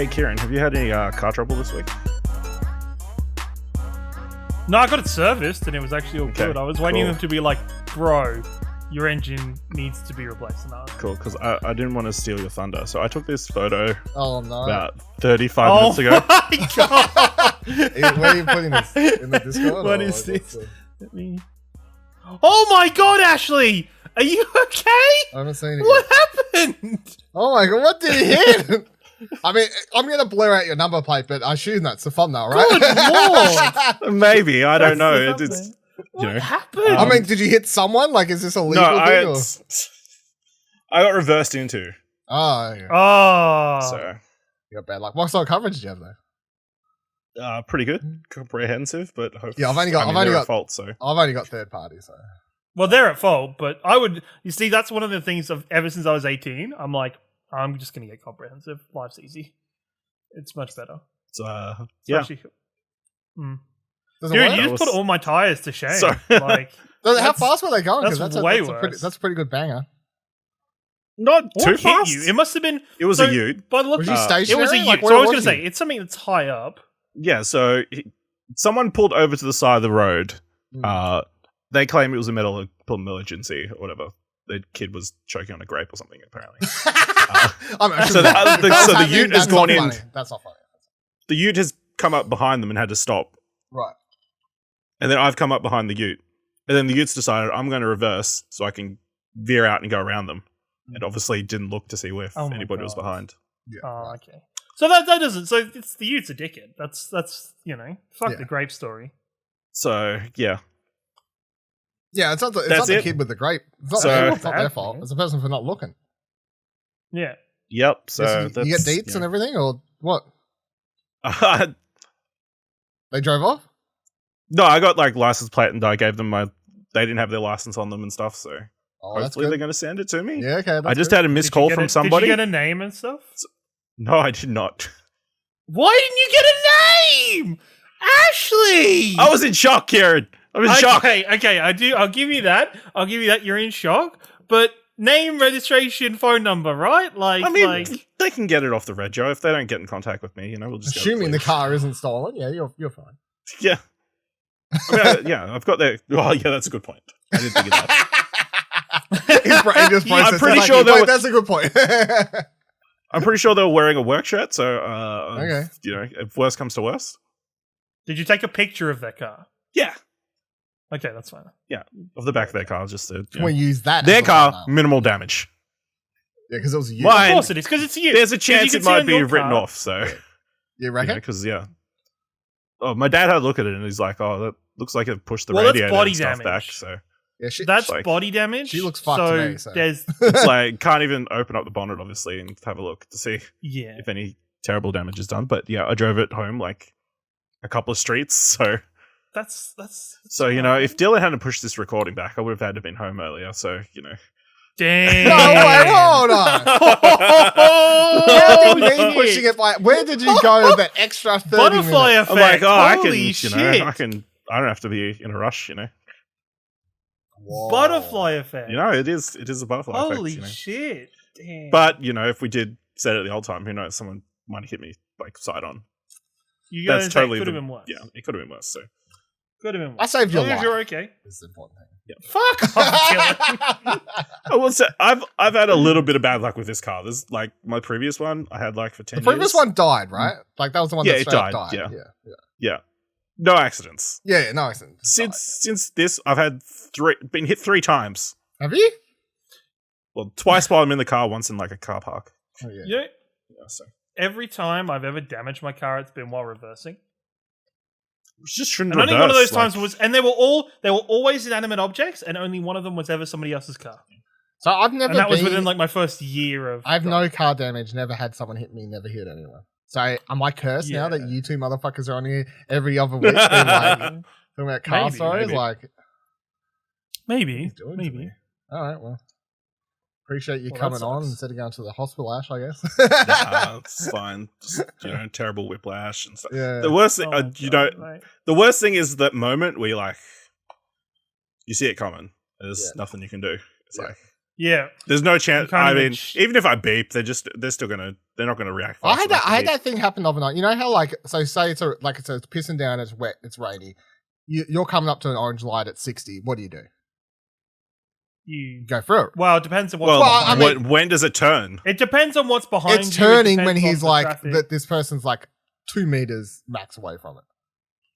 Hey, Kieran, have you had any car trouble this week? No, I got it serviced and it was actually all Okay, good. I was waiting cool. them to be like, bro, your engine needs to be replaced. And I was Cool, because I didn't want to steal your thunder, so I took this photo Oh no! about 35 minutes ago. my god! Where are you putting this? In the Discord? What or is like, this? Let me... Oh my god, Ashley! Are you okay? I haven't seen it What yet. happened? Oh my god! What did he hit? I mean, I'm gonna blur out your number plate, but I assume that's the thumbnail, right? Good lord! Maybe, I don't know. That's the It's, thumbnail. you What know. happened? I mean, did you hit someone? Like, is this a legal No, thing? Or? I got reversed into, Oh, yeah. Oh. so You got bad luck. What sort of coverage did you have though? pretty good, comprehensive, but hopefully, Yeah, I've only got they're at fault, so I've only got third party, so Well, they're at fault, but I would... You see, that's one of the things of ever since I was 18, I'm like, I'm just going to get comprehensive. Life's easy. It's much better. it's, yeah. Especially- Mm. does it Dude, work? you That just put was- all my tires to shame. Sorry. Like, How that's- fast were they going? 'Cause that's a, way that's a pretty, worse. that's a pretty good banger. Not what too hit fast. you? It must have been... It was so, a Ute. By the look, Was you Uh, it stationary? was a Ute. Like, So where I was going was to say, you? it's something that's high up. Yeah, so someone pulled over to the side of the road. Mm. They claim it was a medical emergency or whatever. The kid was choking on a grape or something, apparently. I'm so the Ute has gone in. That's not funny. The Ute has come up behind them and had to stop. Right. And then I've come up behind the Ute. And then the Ute's decided I'm going to reverse so I can veer out and go around them. And obviously didn't look to see if Oh my anybody was God. behind. Yeah. Oh, right. okay. So that doesn't... So it's the Ute's a dickhead. That's you know, fuck Yeah. the grape story. So, yeah. Yeah, it's not the, That's the it. kid with the grape. It's not, So- it's not their fault. It's the person for not looking. Yeah. Yep. So You get that's, deets and everything, or what? everything. They drove off? No, I got like license plate and I gave them my... They didn't have their license on them and stuff, so Oh, that's hopefully they're good. going to send it to me. Yeah, okay. I just had a missed call from somebody. Did you get a name and stuff? No, I did not. Why didn't you get a name? Ashley! I was in shock, Kieran. I was in shock. Okay, I'll give you that. I'll give you that. You're in shock. But name, registration, phone number, right? Like, I mean, like they can get it off the rego if they don't get in contact with me. You know, we'll just Assuming go the car isn't stolen, yeah, you're fine. Yeah, I mean, yeah, I've got their. Oh, yeah, that's a good point. I didn't think of that. His brain just Yeah, I'm processed pretty it sure like, they wait, were- that's a good point. I'm pretty sure they were wearing a work shirt. So, Okay. you know, if worst comes to worst, did you take a picture of their car? yeah, Okay, that's fine. of the back of their car, just to, you know. we use that. Their as a car, thumbnail. minimal damage. Yeah, because it was you. Mine- Of course it is, because it's you. There's a 'Cause you chance can it see might on be your written car- off. So, You reckon? because yeah. Oh, my dad had a look at it and he's like, "Oh, that looks like it pushed the Well, that's radiator body and stuff damage. back." So Yeah, she, That's like- body damage. She looks fucked to me, so. There's it's like can't even open up the bonnet, obviously, and have a look to see yeah. if any terrible damage is done. But yeah, I drove it home like a couple of streets. That's So you know, if Dylan hadn't pushed this recording back, I would have had to been home earlier. So you know, damn. No, wait, hold on. How did me pushing it by? Where did you go the extra 30 Butterfly minutes? effect. I'm like, oh, I can, Holy you shit. know, I don't have to be in a rush. You know, Whoa. Butterfly effect. you know, it is a butterfly effect. Holy You know? shit. Damn. But you know, if we did set it the old time, who knows? Someone might have hit me like side on. you That's guys totally could have the- been worse. Yeah, it could have been worse. So Could have been worse. I saved your As long as life. you're okay. This is the important thing. Fuck off, Dylan. I will say I've had a little bit of bad luck with this car. There's like my previous one I had like for 10 The previous years. one died, right? Like that was the one Yeah, that it straight up died, died. yeah. Yeah. Yeah. No accidents. Yeah, no, accident. Just Since this I've had been hit 3 times. died. Have you? Well, twice while I'm in the car, once in like a car park. Oh, yeah. You know, Yeah, so every time I've ever damaged my car, it's been while reversing. just shouldn't And only one of reverse, those times like- was, and they were always inanimate objects, and only one of them was ever somebody else's car. So I've never And that was been- within like my first year of. I have no car damage, never had someone hit me, never hit anyone. So am I cursed now that Yeah. you two motherfuckers are on here every other week being like talking about car Maybe, stories? maybe. Like, Maybe, he's doing to maybe. me. All right, well. Appreciate you Well, that coming on sucks. instead of going to the hospital, Ash, I guess. Nah, it's fine. Just, you know, terrible whiplash and stuff. Yeah. The worst thing, Oh my you God, know, mate. the worst thing is that moment where you like, you see it coming. There's Yeah. nothing you can do. It's Yeah. like, Yeah. There's no chance. can't I even mean, even if I beep, they're not gonna react. I fast had enough that. to I had beep. that thing happen overnight. You know how say it's pissing down, it's wet, it's rainy. You're coming up to an orange light at 60. What do? You go through it. Well, it depends on what's Well, behind. I mean- when does it turn? It depends on what's behind. It's you. It turning when depends on he's the like traffic. that. This person's like 2 meters max away from it.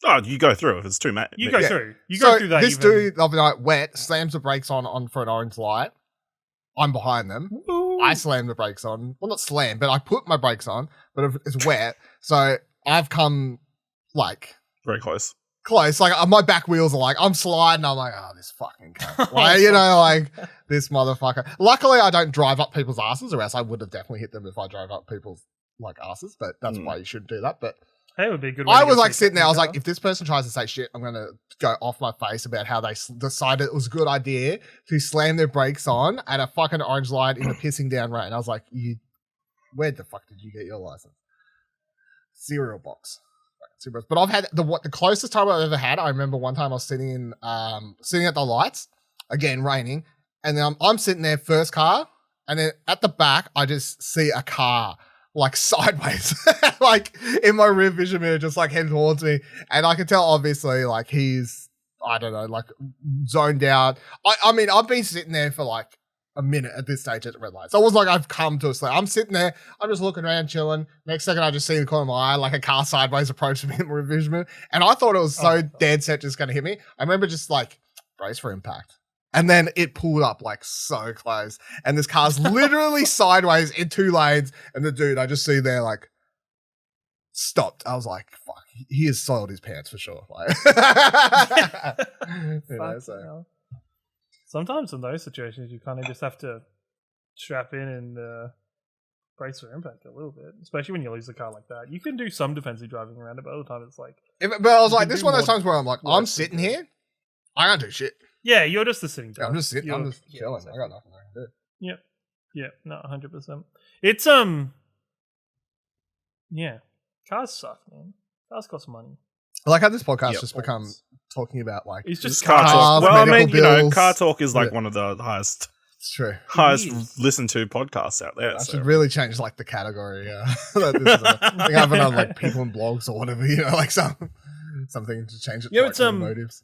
Oh, you go through if it's too much. You go Yeah. through. You go through that. This even. dude overnight wet slams the brakes on for an orange light. I'm behind them. Ooh. I slam the brakes on. Well, not slam, but I put my brakes on. But it's wet, so I've come like Very close. close. Like my back wheels are like I'm sliding. I'm like, oh, this fucking cunt. Like, you know, like this motherfucker. Luckily, I don't drive up people's asses, or else I would have definitely hit them if I drove up people's like asses. But that's why you shouldn't do that. But That would be a good way I to was get like through sitting there. I was the like, if this person tries to say shit, I'm gonna go off my face about how they decided it was a good idea to slam their brakes on at a fucking orange light in the pissing down rain. I was like, where the fuck did you get your license? Cereal box. But I've had the closest time I've ever had. I remember one time I was sitting at the lights, again raining, and then I'm sitting there first car, and then at the back I just see a car like sideways, like in my rear vision mirror, just like heading towards me, and I can tell obviously like he's I don't know like zoned out. I mean I've been sitting there for like a minute at this stage at the red light. So it was like I've come to a sleep. I'm sitting there, I'm just looking around, chilling. Next second, I just see in the corner of my eye, like a car sideways approaching me in my revision mirror. And I thought it was so dead set just going to hit me. I remember just like, brace for impact. And then it pulled up like so close. And this car's literally sideways in 2 lanes. And the dude, I just see there like, stopped. I was like, fuck, he has soiled his pants for sure. Like, you know, so. Sometimes in those situations, you kind of just have to strap in and brace for impact a little bit, especially when you lose the car like that. You can do some defensive driving around it, but other times it's like... But I was like, this is one of those times where I'm like, I'm sitting here, I can't do shit. Yeah, you're just the sitting dude. I'm just sitting, I'm just chilling. Exactly. I got nothing I can do. Yep. Yeah, no, 100%. It's, yeah, cars suck, man. Cars cost money. I like how this podcast just become talking about like it's just car talk. Well, I mean, bills. car talk is like one of the highest it's true. listened to podcasts out there. I should really change like the category. I think I've been on like people and blogs or whatever, you know, like something to change it. Yeah, to, it's like, motives.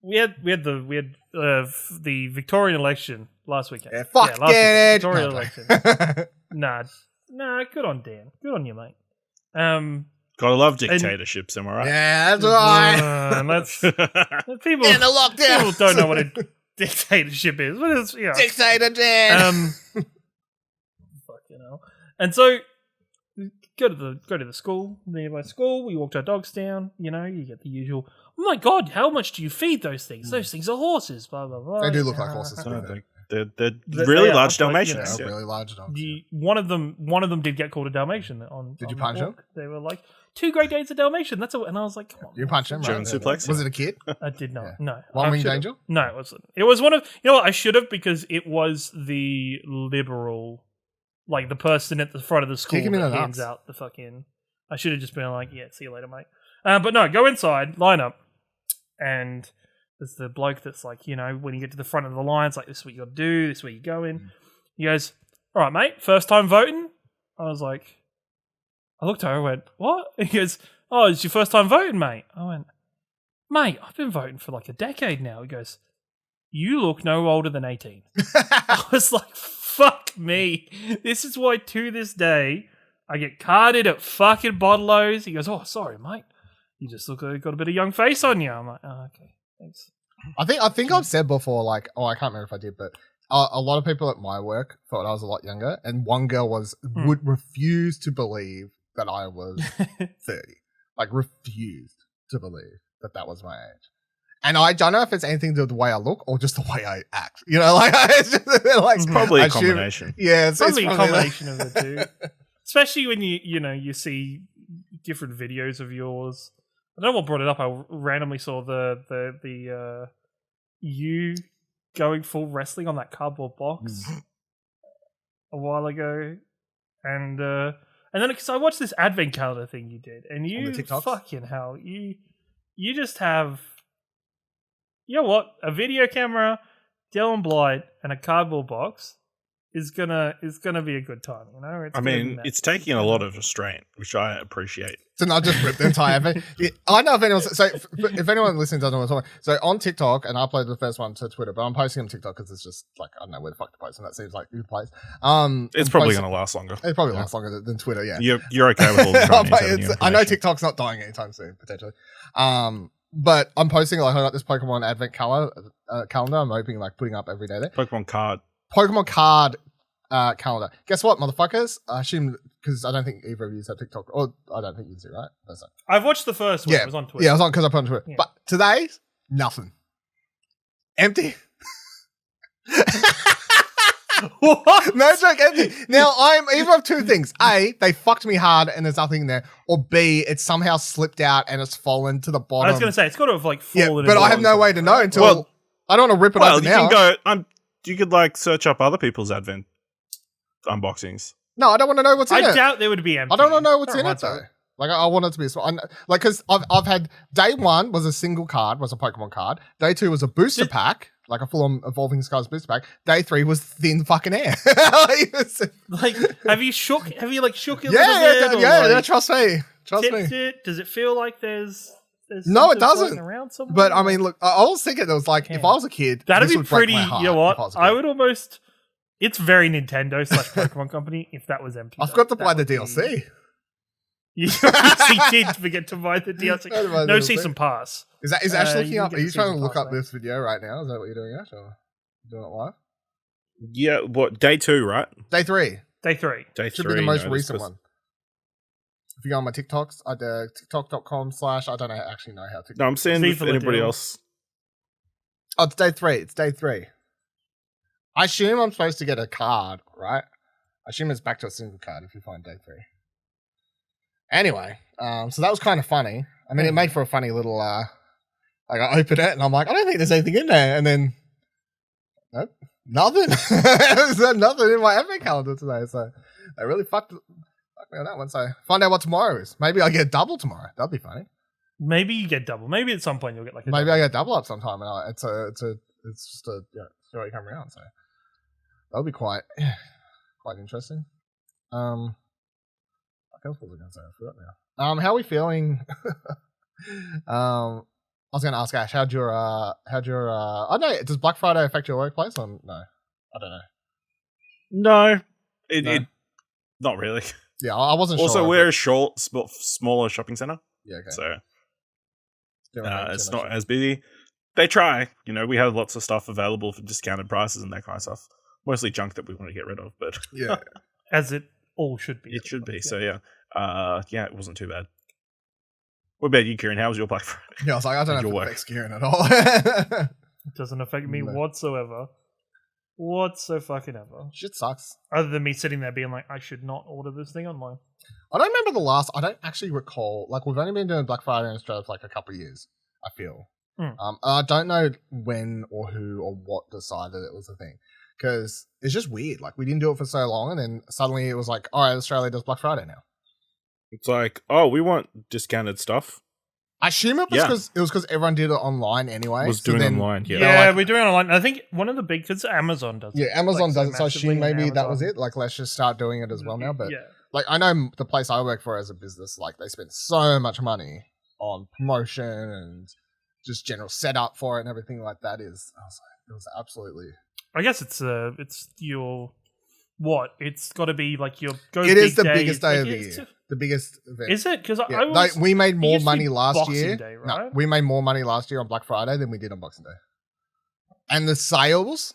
We had the Victorian election last weekend. Yeah, fuck last it. Victorian election. Nah, good on Dan. Good on you, mate. Gotta love dictatorships, am I right? Yeah, that's right. Let's people in the lockdown. People don't know what a dictatorship is. But it's, you know, Dictator Dan. Fucking hell. And so go to the school, nearby school. We walked our dogs down. You know, you get the usual. Oh my god, how much do you feed those things? Those things are horses. Blah blah blah. They do look like horses. They're really they large are, but, Dalmatians. They're really large dogs. One of them did get called a Dalmatian. Did you punch him? They were like 2 Great Danes of Dalmatian. And I was like, come on. You punched him, German right? suplex. Was it a kid? I did not. Yeah. No. One Winged Angel? No, it wasn't. It was one of. You know what? I should have because it was the liberal, like the person at the front of the school Kick him in that the hands nuts. out the fucking. I should have just been like, yeah, see you later, mate. But no, go inside, line up, and there's the bloke that's like, you know, when you get to the front of the line, it's like, this is what you got to do, this is where you go in. He goes, all right, mate, first time voting? I was like, I looked at her, I went, what? He goes, oh, it's your first time voting, mate. I went, mate, I've been voting for like a decade now. He goes, you look no older than 18. I was like, fuck me. This is why to this day, I get carded at fucking Bottle-O's. He goes, oh, sorry, mate. You just look like you got a bit of young face on you. I'm like, oh, okay, thanks. I think I've said before, like, I can't remember if I did, but a lot of people at my work thought I was a lot younger, and one girl would refuse to believe that I was 30. Like, refused to believe that was my age. And I don't know if it's anything to do with the way I look or just the way I act. You know, like, it's just, like It's probably a combination. Yeah, it's probably a combination of the two. Especially when you see different videos of yours. I don't know what brought it up. I randomly saw the you going full wrestling on that cardboard box a while ago, and then because I watched this advent calendar thing you did, and you fucking hell, you just have, you know what, a video camera, Dylan Blight and a cardboard box is gonna be a good time. You know, I mean, it's taking a lot of restraint, which I appreciate. So not just rip the entire thing. I know if anyone. So if anyone listening doesn't know what I'm talking about. So on TikTok, and I uploaded the first one to Twitter, but I'm posting on TikTok because it's just like I don't know where the fuck to post, and that seems like a good place. It's probably going to last longer. It probably lasts longer than Twitter. Yeah, you're okay with all the I know TikTok's not dying anytime soon, potentially. But I'm posting like I got this Pokemon Advent calendar. I'm hoping like putting up every day there. Pokemon card calendar. Guess what, motherfuckers? I assume because I don't think either of you have TikTok, or I don't think you do, right? That's it. I've watched the first one. Yeah, it was on Twitter. Yeah, I was on because I put it on Twitter. Yeah. But today, nothing. Empty. What? No joke, empty. Now I'm either of two things: A, they fucked me hard and there's nothing there, or B, it's somehow slipped out and it's fallen to the bottom. I was going to say it's got to have like fallen. Yeah, but I have no way to know until I don't want to rip it open now. You could like search up other people's Advent unboxings. No, I don't want to know what's in it. I doubt there would be empty. I don't want to know what's in it though. Like I want it to be like because I've had day one was a single card, was a Pokemon card. Day two was a booster pack, like a full-on Evolving Skies booster pack. Day three was thin fucking air. Like, have you shook it a little bit? Yeah, trust me. It? Does it feel like there's no, it doesn't. Around somewhere? But I mean, look, I was thinking it was like if I was a kid, that'd this be would break pretty. my heart You know what? if I would almost. It's very Nintendo / Pokemon company if that was empty. I forgot to buy the DLC. You obviously did forget to buy the DLC. No season pass. Is Ash looking up? Are you trying to look up this video right now? Is that what you're doing, Ash? Or doing it live? Yeah, what, day 2, right? Day 3. Should be the most recent one. If you go on my TikToks, I do tiktok.com/ I don't actually know how to. No, I'm seeing if anybody else. Oh, it's day 3. I assume I'm supposed to get a card, right? I assume it's back to a single card if you find day 3. Anyway, so that was kind of funny. I mean, it made for a funny little, like I opened it and I'm like, I don't think there's anything in there. And then, nope, nothing. There's nothing in my Advent calendar today. So they really fucked me on that one. So find out what tomorrow is. Maybe I get double tomorrow. That'd be funny. Maybe you get double. Maybe at some point you'll get like a maybe double. I get double up sometime. And it's just a story come around. So that'll be quite interesting. What else was I going to say? I forgot now. How are we feeling? I was going to ask Ash, how'd your I don't know, does Black Friday affect your workplace or no? I don't know. No, it not really. Yeah, I wasn't sure. Also, we're a smaller shopping center. Yeah, okay. So it's not as busy. They try. You know, we have lots of stuff available for discounted prices and that kind of stuff. Mostly junk that we want to get rid of, but yeah, as it all should be. It should be. So yeah, it wasn't too bad. What about you, Kieran? How was your Black Friday? Yeah, I was like, I don't know if it affects Kieran at all. It doesn't affect me whatsoever. Whatsoever. Shit sucks. Other than me sitting there being like, I should not order this thing online. I don't remember I don't actually recall. Like, we've only been doing Black Friday in Australia for like a couple of years, I feel. I don't know when or who or what decided it was a thing. Because it's just weird. Like, we didn't do it for so long, and then suddenly it was like, all right, Australia does Black Friday now. It's like, oh, we want discounted stuff. I assume it was because everyone did it online anyway. Online, yeah. Yeah, we're doing it online. I think one of the big, because Amazon does it. Yeah, Amazon does it, so I assume maybe that was it. Like, let's just start doing it as well now. But, like, I know the place I work for as a business, like, they spend so much money on promotion and just general setup for it and everything like that. It was absolutely... I guess it's your what? It's got to be like your go. It is the biggest day of the year. The biggest event. Is it? Because we made more money last year. Day, right? No, we made more money last year on Black Friday than we did on Boxing Day. And the sales,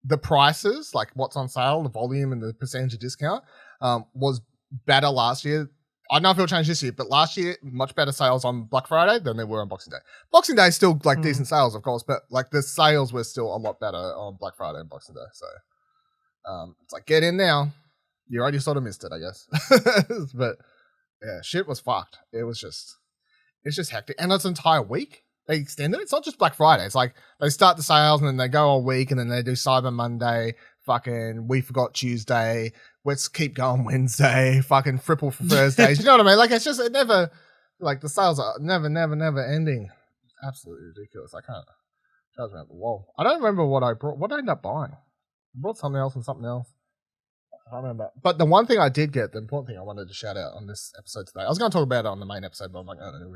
the prices, like what's on sale, the volume, and the percentage of discount, was better last year. I don't know if it'll change this year, but last year, much better sales on Black Friday than they were on Boxing Day. Boxing Day is still like decent sales, of course, but like the sales were still a lot better on Black Friday and Boxing Day. So it's like, get in now. You already sort of missed it, I guess. But yeah, shit was fucked. It's just hectic. And it's an entire week. They extend it. It's not just Black Friday. It's like they start the sales and then they go all week and then they do Cyber Monday, fucking We Forgot Tuesday, let's keep going Wednesday, fucking Fripple for Thursdays. You know what I mean? Like, it's just, it never, like, the sales are never ending. Absolutely ridiculous. I can't Does remember. Whoa. I don't remember what I brought. What did I end up buying? I brought something else and something else. I don't remember. But the one thing I did get, the important thing I wanted to shout out on this episode today, I was going to talk about it on the main episode, but I'm like, I don't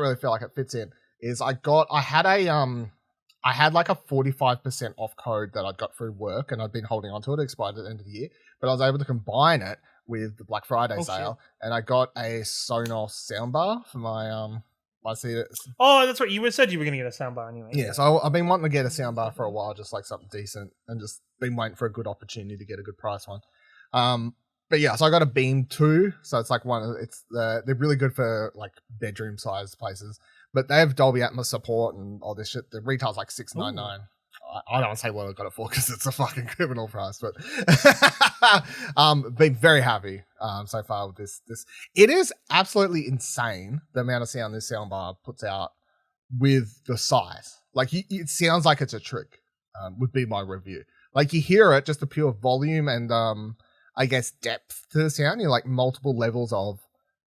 really feel like it fits in. Is I had like a 45% off code that I'd got through work, and I'd been holding on to it. It expired at the end of the year, but I was able to combine it with the Black Friday sale, and I got a Sonos soundbar for my seat. Oh, that's right. You said you were going to get a soundbar anyway. Yeah, so I've been wanting to get a soundbar for a while, just like something decent, and just been waiting for a good opportunity to get a good price one. But yeah, so I got a Beam 2, so it's like they're really good for like bedroom sized places, but they have Dolby Atmos support and all this shit. The retail's like $699. I don't want to say what I got it for because it's a fucking criminal price, but been very happy so far with this. It is absolutely insane the amount of sound this soundbar puts out with the size. Like it sounds like it's a trick. Would be my review. Like you hear it, just the pure volume and I guess depth to the sound. You're like multiple levels of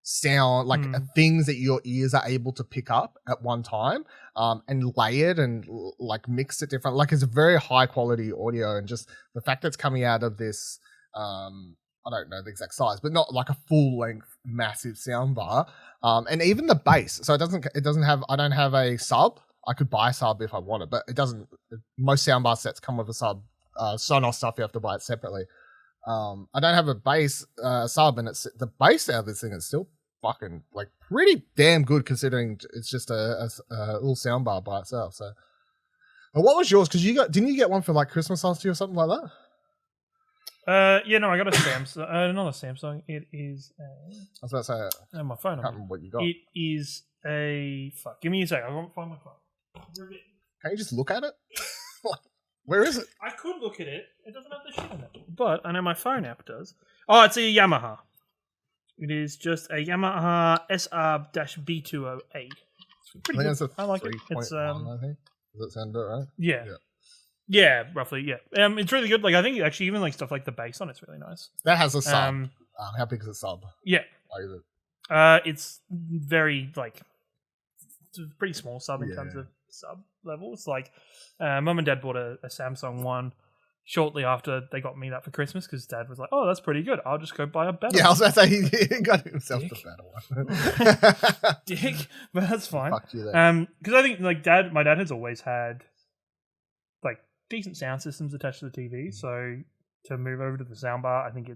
sound, like things that your ears are able to pick up at one time, and layered and like mixed it different. Like it's a very high quality audio, and just the fact that it's coming out of this, I don't know the exact size, but not like a full length massive soundbar. And even the bass. So it doesn't have. I don't have a sub. I could buy a sub if I wanted, but it doesn't. Most soundbar sets come with a sub. Sonos stuff you have to buy it separately. I don't have a bass sub, and it's the bass out of this thing is still fucking like pretty damn good considering it's just a little soundbar by itself. So, and what was yours? Because didn't you get one for like Christmas last year or something like that? Yeah, no, I got a Samsung. Not a Samsung. It is. I was about to say. My phone. I can't remember what you got. It is a fuck. Give me a sec. I won't find my phone. Can you just look at it? Where is it? I could look at it. It doesn't have the shit on it. But I know my phone app does. Oh, it's a Yamaha. It is just a Yamaha SR-B208. Pretty good. I like it. It's I think. Does that sound about right? Yeah. Yeah, roughly, yeah. It's really good. Like I think actually even like stuff like the bass on it's really nice. That has a sub. How big is the sub? Yeah. How is it? It's very like it's a pretty small sub in terms of sub levels. Like mum and dad bought a Samsung one shortly after they got me that for Christmas because dad was like, "Oh, that's pretty good. I'll just go buy a better." Yeah, I was about to say he got himself the better one. Dick, but that's fine. Fuck you there. Because I think like my dad has always had like decent sound systems attached to the TV, so to move over to the soundbar, I think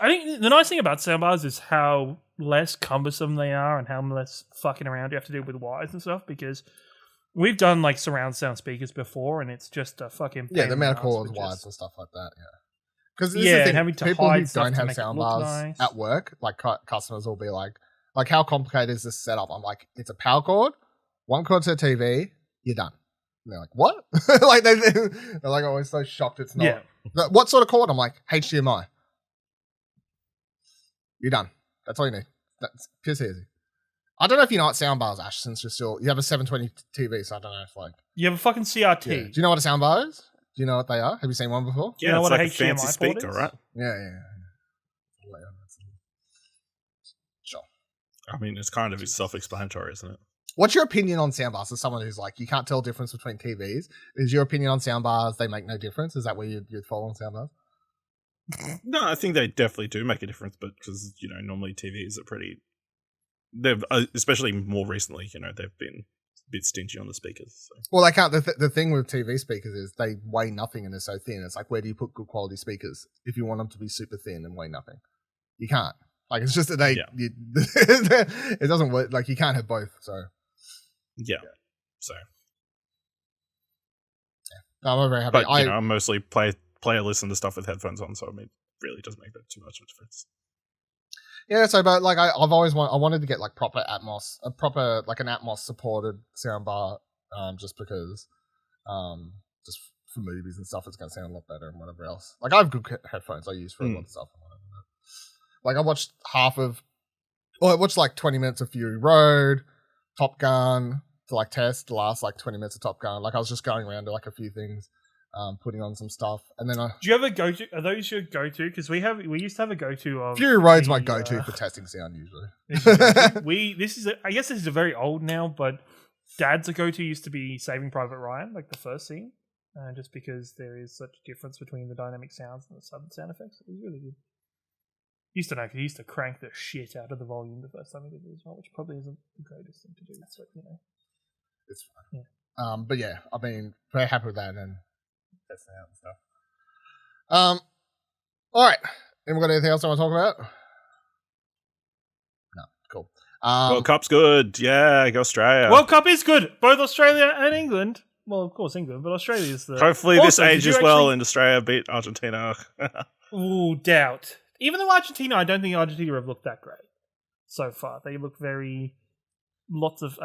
the nice thing about soundbars is how less cumbersome they are and how less fucking around you have to do with wires and stuff because we've done like surround sound speakers before and it's just a fucking the amount of cords, wires and stuff like that. Because having to people who don't have soundbars at work, like customers will be like how complicated is this setup? I'm like, it's a power cord, one cord to the TV, you're done. And they're like, what? Like they're like always so shocked it's not. Yeah. What sort of cord? I'm like, HDMI. You're done. That's all you need. That's piss easy. I don't know if you know what soundbars, Ash, since you have a 720 TV, so I don't know if like... You have a fucking CRT. Yeah. Do you know what a soundbar is? Do you know what they are? Have you seen one before? Yeah, it's like a fancy speaker, right? Yeah. Sure. I mean, it's kind of self-explanatory, isn't it? What's your opinion on soundbars? As someone who's like, you can't tell the difference between TVs. Is your opinion on soundbars, they make no difference? Is that where you'd fall on soundbars? No, I think they definitely do make a difference, but because, normally TVs are pretty... They've, especially more recently, they've been a bit stingy on the speakers. So. Well, they can't. The thing with TV speakers is they weigh nothing and they're so thin. It's like, where do you put good quality speakers if you want them to be super thin and weigh nothing? You can't. Like, it's just that it doesn't work. Like, you can't have both. So, yeah. So, no, I'm very happy. But I mostly play or listen to stuff with headphones on, so I mean, it really doesn't make that too much of a difference. Yeah, so but like I've always wanted to get like proper Atmos, an Atmos supported soundbar, just because, just for movies and stuff, it's gonna sound a lot better and whatever else. Like I have good headphones I use for a lot of stuff. And whatever. Like I watched like 20 minutes of Fury Road, Top Gun to like test the last like 20 minutes of Top Gun. Like I was just going around to like a few things. Putting on some stuff, and then do you have a go-to? Are those your go-to? Because we used to have a go-to of Fury Road's my go-to for testing sound usually. I guess this is very old now, but Dad's a go-to used to be Saving Private Ryan, like the first scene, just because there is such a difference between the dynamic sounds and the sudden sound effects. It was really good. Used to know because he used to crank the shit out of the volume the first time he did it as well, which probably isn't the greatest thing to do. But, It's fine. Yeah. But yeah, I mean, very happy with that and testing out and stuff. All right. Anyone got anything else I want to talk about? No, cool. World Cup's good. Yeah, go Australia. World Cup is good. Both Australia and England. Well, of course England, but Australia's the. Hopefully Also, this did you ages well actually- and Australia beat Argentina. Ooh, doubt. Even though Argentina, I don't think Argentina have looked that great so far. They look I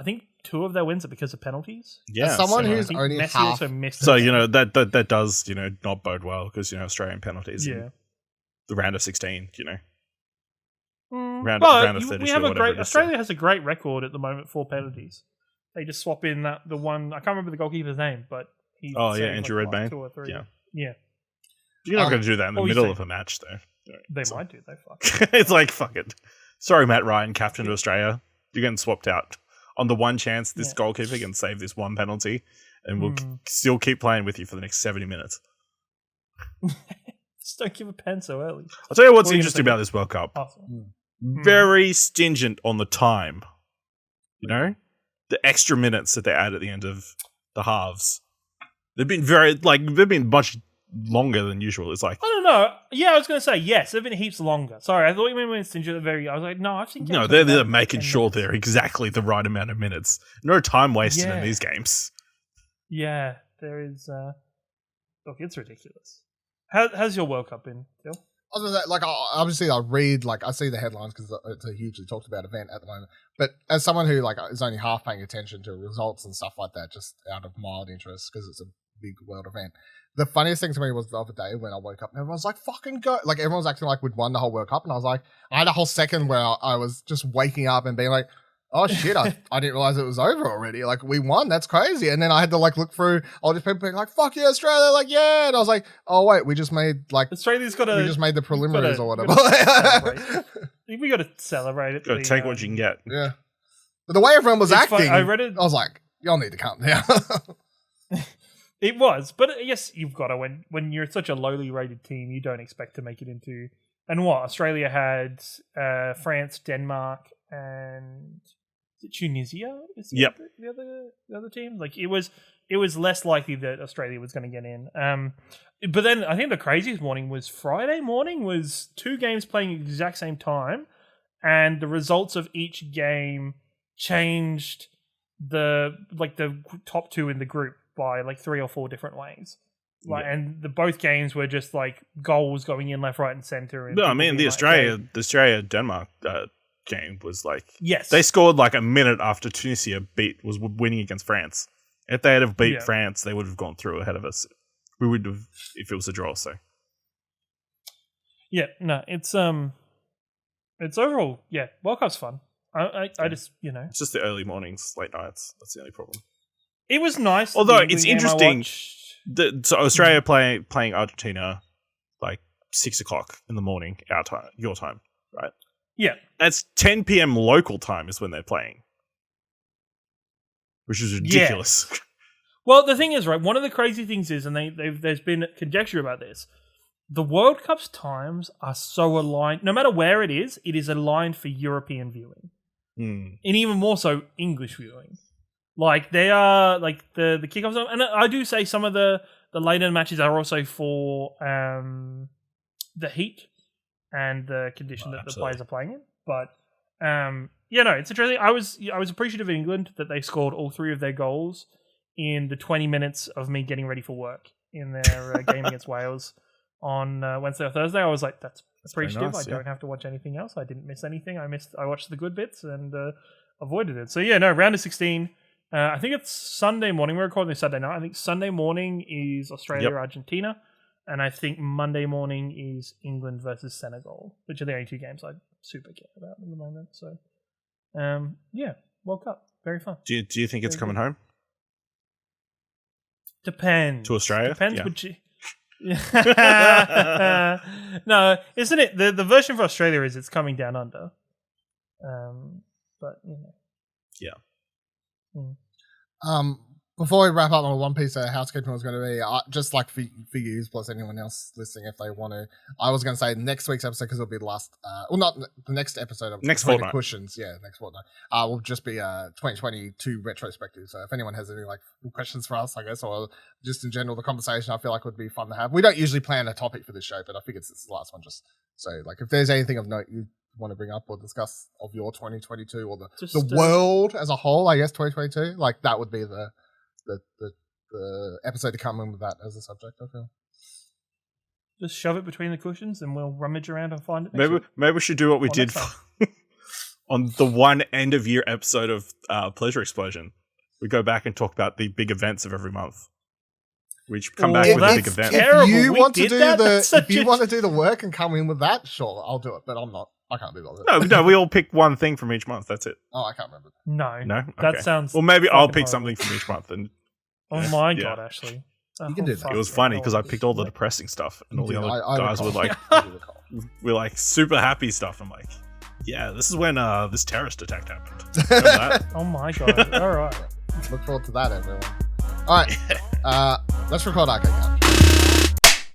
think 2 of their wins are because of penalties. Yeah. As someone so, who's I think only Messi half. also missed. so it. that does not bode well because Australian penalties. Yeah. In the round of 16. Round But of we 32, have a whatever great. it is. Australia has a great record at the moment for penalties. They just swap in the one. I can't remember the goalkeeper's name, but he. Oh, yeah, saved, Andrew like, the last Redmayne. 2 or 3. Yeah. Yeah. You're not going to do that in the what were you middle saying? of a match, though. They So- might do. They fuck. It's like, fuck it. Sorry, Matt Ryan, captain of Australia. You're getting swapped out. On the one chance this goalkeeper can save this one penalty, and we'll still keep playing with you for the next 70 minutes. Just don't give a pen so early. I'll tell you what's What were you gonna interesting say? about this World Cup. Awesome. Very stingent on the time. The extra minutes that they add at the end of the halves. They've been much longer than usual. It's like, I don't know. Yeah, I was going to say yes. They've been heaps longer. Sorry, I thought you meant when it's stingy at the very. I was like, no, I've seen. no, games they're like that making 10 sure minutes. they're exactly the right amount of minutes. No time wasted in these games. Yeah, there is. Look, it's ridiculous. How's your World Cup been, Phil? I was gonna say, obviously I read, I see the headlines because it's a hugely talked about event at the moment. But as someone who is only half paying attention to results and stuff like that, just out of mild interest because it's a big world event. The funniest thing to me was the other day when I woke up and everyone was like, "Fucking go!" Like everyone was acting like we'd won the whole World Cup, and I was like, I had a whole second where I was just waking up and being like, "Oh shit, I didn't realize it was over already. Like we won, that's crazy." And then I had to look through all these people being like, "Fuck yeah, Australia!" Like yeah, and I was like, "Oh wait, we just made Australia's got we just made the preliminaries or whatever." We got to celebrate it. Gotta take what you can get. Yeah, but the way everyone was It's acting, fun- I read it- I was like, "Y'all need to calm down." It was, but yes, you've got to when you're such a lowly rated team, you don't expect to make it into. And what Australia had France, Denmark, and is it Tunisia? Is it Yep. the other team. Like it was less likely that Australia was going to get in. But then I think the craziest morning was Friday morning. Was 2 games playing at the exact same time, and the results of each game changed the top 2 in the group by 3 or 4 different ways. And both games were just goals going in left, right, and center. And No, I mean the being Australia Denmark game was yes, they scored a minute after Tunisia was winning against France. If they had have beat France, they would have gone through ahead of us. We would have if it was a draw. So yeah, no, it's overall World Cup's fun. I just it's just the early mornings, late nights. That's the only problem. it was nice. Although the it's game I interesting- watched- So Australia playing Argentina 6:00 in the morning, our time, your time, right? Yeah. That's 10 p.m. local time is when they're playing, which is ridiculous. Well, the thing is, right, one of the crazy things is, and there's been conjecture about this, the World Cup's times are so aligned, no matter where it is aligned for European viewing. And even more so English viewing. They are, the kickoffs, and I do say some of the later matches are also for the heat and the condition that absolutely. the players are playing in. But, it's interesting. I was appreciative of England that they scored all 3 of their goals in the 20 minutes of me getting ready for work in their game against Wales on Wednesday or Thursday. I was like, that's appreciative. nice, I don't have to watch anything else. I didn't miss anything. I watched the good bits and avoided it. So round of 16. I think it's Sunday morning. We're recording this Saturday night. I think Sunday morning is Australia or Argentina. And I think Monday morning is England versus Senegal, which are the only 2 games I super care about at the moment. So, World Cup. Very fun. Do you think it's coming home Depends. to Australia? Depends Yeah. which. No, isn't it? The version for Australia is it's coming down under. But Yeah. Before we wrap up on One Piece, housekeeping was going to be just like for you plus anyone else listening if they want to. I was going to say next week's episode because it'll be the last. Not the next episode of next Between fortnight. the Cushions. Yeah, next fortnight. Will just be 2022 retrospective. So if anyone has any like questions for us, I guess, or just in general the conversation, I feel like would be fun to have. We don't usually plan a topic for this show, but I think it's the last one. Just so like if there's anything of note you want to bring up or discuss of your 2022 or the world as a whole, I guess 2022, like that would be the episode to come in with that as a subject, I feel. Just shove it between the cushions and we'll rummage around and find it. Maybe we should do what we did on the one end of year episode of Pleasure Explosion. We go back and talk about the big events of every month. We should come back with a big event. If you want to do the work and come in with that, sure, I'll do it. But I can't do that. No, we all pick one thing from each month. That's it. Oh, I can't remember. No, okay. That sounds. Well, maybe I'll pick horrible. something from each month. And oh my god, Ashley. You can do that. it was funny because I picked all the depressing stuff, and all the other guys were like super happy stuff. I'm like, yeah, this is when this terrorist attack happened. Remember that? Oh my god! All right. Look forward to that, everyone. All right, let's record our game.